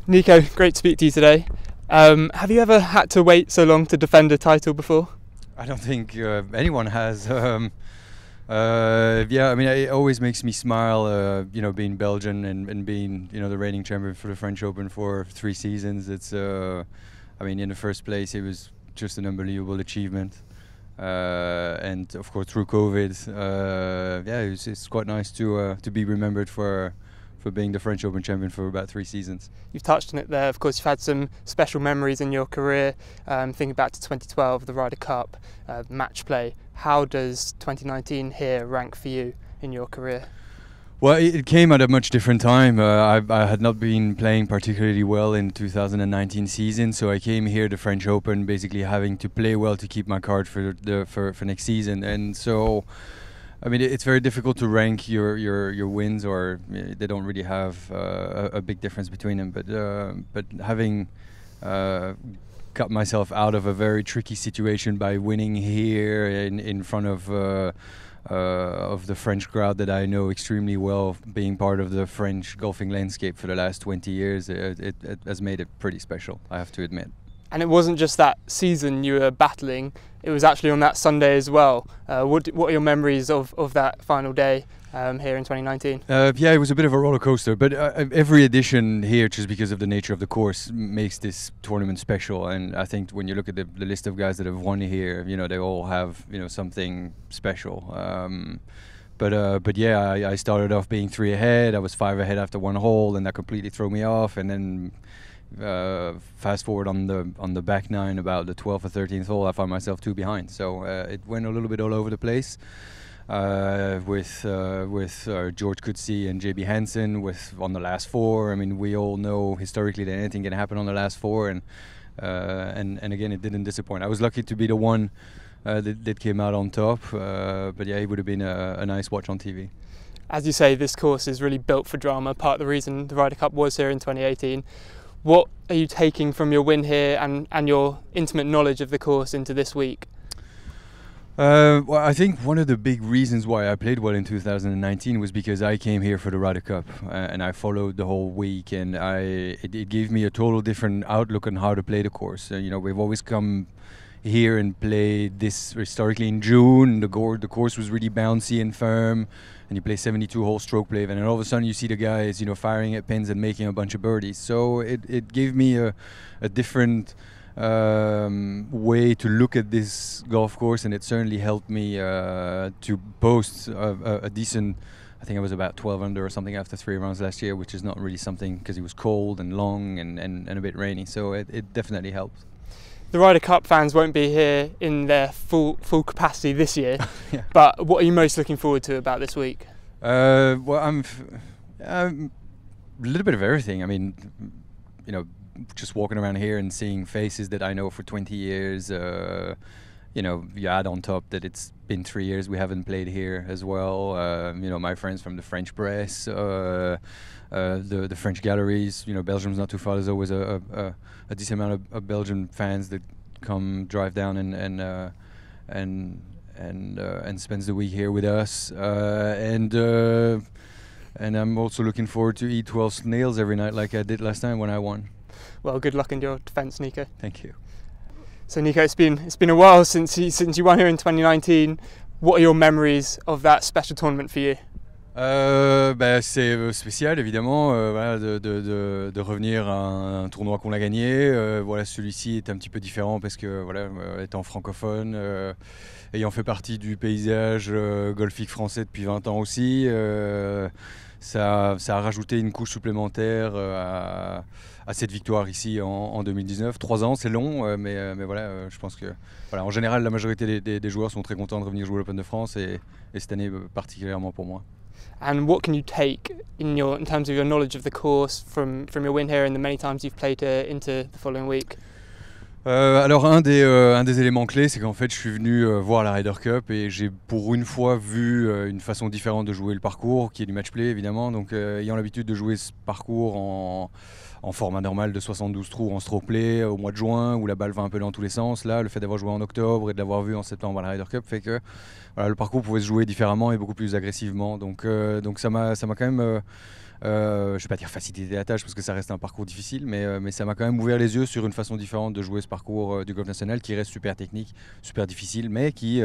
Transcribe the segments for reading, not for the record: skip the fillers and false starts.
Nico, great to speak to you today. Have you ever had to wait so long to defend a title before? I don't think anyone has. Yeah, I mean, it always makes me smile, you know, being Belgian and being, you know, the reigning champion for the French Open for 3 seasons. It's, I mean, in the first place, it was just an unbelievable achievement. And of course, through COVID, yeah, it's quite nice to be remembered for being the French Open champion for about 3 seasons. You've touched on it there. Of course, you've had some special memories in your career. Thinking back to 2012, the Ryder Cup, match play. How does 2019 here rank for you in your career? Well, it came at a much different time. I had not been playing particularly well in 2019 season, so I came here the French Open basically having to play well to keep my card for next season, and so. I mean, it's very difficult to rank your wins, or they don't really have a big difference between them. But having got myself out of a very tricky situation by winning here in front of the French crowd that I know extremely well, being part of the French golfing landscape for the last 20 years, it has made it pretty special, I have to admit. And it wasn't just that season you were battling, it was actually on that Sunday as well. What are your memories of that final day here in 2019? Yeah, it was a bit of a roller coaster, but every edition here, just because of the nature of the course, makes this tournament special. And I think when you look at the list of guys that have won here, you know, they all have, you know, something special. But yeah, I started off being 3 ahead. I was 5 ahead after 1 hole, and that completely threw me off. And then fast forward on the back 9, about the 12th or 13th hole, I found myself 2 behind. So it went a little bit all over the place with George Coetzee and JB Hansen on the last 4. I mean, we all know historically that anything can happen on the last 4, and again, it didn't disappoint. I was lucky to be the one that came out on top, but yeah, it would have been a nice watch on TV. As you say, this course is really built for drama. Part of the reason the Ryder Cup was here in 2018. What are you taking from your win here and your intimate knowledge of the course into this week? Well, I think one of the big reasons why I played well in 2019 was because I came here for the Ryder Cup, and I followed the whole week, and it gave me a total different outlook on how to play the course. You know, we've always come here and played this historically in June. The course was really bouncy and firm, and you play 72-hole stroke play, and then all of a sudden you see the guys, you know, firing at pins and making a bunch of birdies. So it gave me a different way to look at this golf course, and it certainly helped me to post a decent. I think I was about 12 under or something after 3 rounds last year, which is not really something because it was cold and long and a bit rainy. So it definitely helped. The Ryder Cup fans won't be here in their full capacity this year, yeah. But what are you most looking forward to about this week? Well, I'm a little bit of everything. I mean, you know, just walking around here and seeing faces that I know for 20 years. You know, you add on top that it's been 3 years we haven't played here as well. You know, my friends from the French press, the French galleries. You know, Belgium's not too far. There's always a decent amount of Belgian fans that come drive down and spends the week here with us. And I'm also looking forward to eat 12 snails every night like I did last time when I won. Well, good luck in your defence, Nico. Thank you. So Nico, it's been a while since you won here in 2019. What are your memories of that special tournament for you? C'est spécial évidemment, voilà, de revenir à un tournoi qu'on a gagné. Voilà, celui-ci est un petit peu différent parce que voilà, étant francophone, ayant fait partie du paysage golfique français depuis 20 ans aussi, ça a rajouté une couche supplémentaire à cette victoire ici en 2019. 3 ans, c'est long, mais voilà, je pense que voilà, en général, la majorité des joueurs sont très contents de revenir jouer l'Open de France et cette année particulièrement pour moi. And what can you take in terms of your knowledge of the course from your win here and the many times you've played into the following week? Alors un des éléments clés, c'est qu'en fait je suis venu voir la Ryder Cup et j'ai pour une fois vu une façon différente de jouer le parcours, qui est du match play évidemment. Donc ayant l'habitude de jouer ce parcours en format normal de 72 trous en stroke play au mois de juin où la balle va un peu dans tous les sens, là le fait d'avoir joué en octobre et de l'avoir vu en septembre à la Ryder Cup fait que voilà, le parcours pouvait se jouer différemment et beaucoup plus agressivement. Donc ça m'a quand même je vais pas dire faciliter la tâche parce que ça reste un parcours difficile, mais ça m'a quand même ouvert les yeux sur une façon différente de jouer ce parcours du golf national qui reste super technique, super difficile, mais qui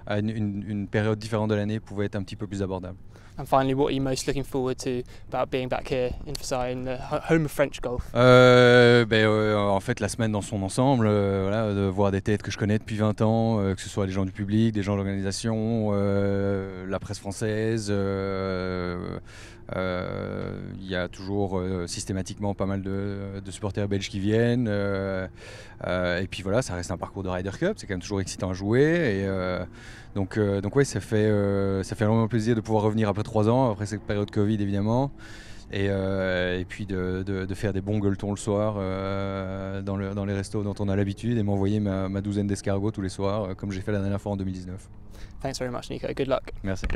à une période différente de l'année pouvait être un petit peu plus abordable. And finally, what are you most looking forward to about being back here in Versailles, in the home of French golf? En fait, la semaine dans son ensemble, voilà, de voir des têtes que je connais depuis 20 ans, que ce soit des gens du public, des gens de l'organisation, la presse française. Il y a toujours systématiquement pas mal de supporters belges qui viennent. Et puis voilà, ça reste un parcours de Ryder Cup, c'est quand même toujours excitant à jouer. Et donc ouais, ça fait vraiment plaisir de pouvoir revenir après 3 ans, après cette période Covid évidemment. Et puis de faire des bons gueuletons le soir dans les restos dont on a l'habitude et m'envoyer ma douzaine d'escargots tous les soirs, comme j'ai fait la dernière fois en 2019. Thanks very much, Nico. Good luck. Merci.